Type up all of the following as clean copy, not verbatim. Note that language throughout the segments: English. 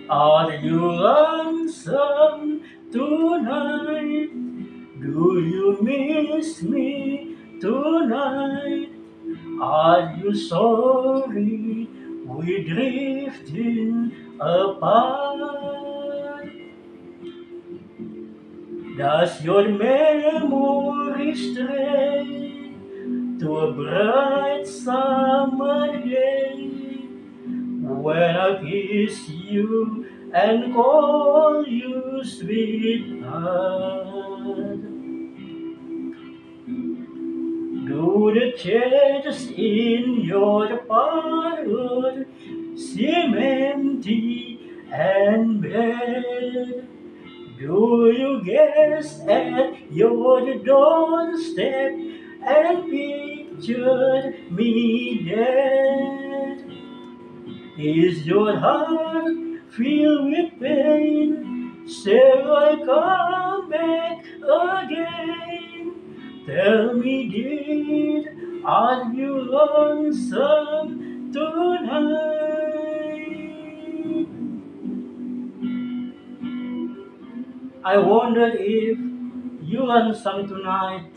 Are you lonesome tonight? Do you miss me tonight? Are you sorry we drifting apart? Does your memory stray to a bright summer day when I kiss you and call you sweetheart? Do the chairs in your parlor seem empty and bare? Do you guess at your doorstep and picture me there? Is your heart filled with pain? Shall I come back again? Tell me, dear, are you lonesome tonight? I wonder if you lonesome tonight.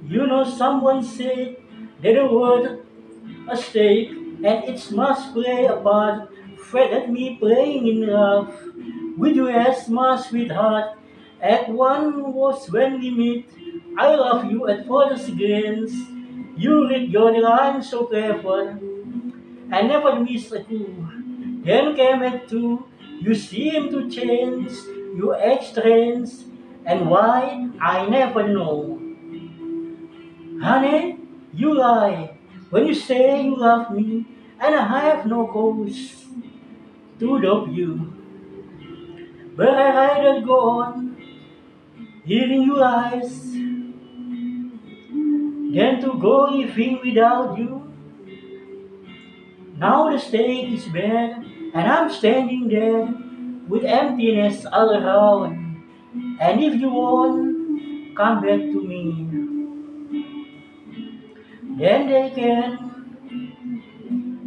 You know, someone said that the word a stake and it must play a part. Fred at me playing in love with you as my sweetheart. At one was when we meet. I love you at first glance. You read your lines so clever. I never miss a clue. Then came at two. You seem to change. You act strange. And why? I never know. Honey, you lie when you say you love me, and I have no cause to doubt you. But I rather go on hearing you lies than to go living without you. Now the stage is bare, and I'm standing there with emptiness all around. And if you won't come back to me, then they can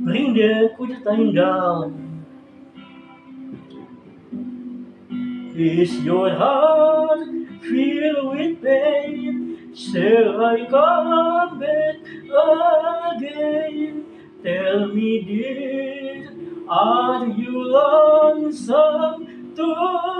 bring the curtain down. Is your heart filled with pain? Shall I come back again? Tell me, dear, are you lonesome tonight?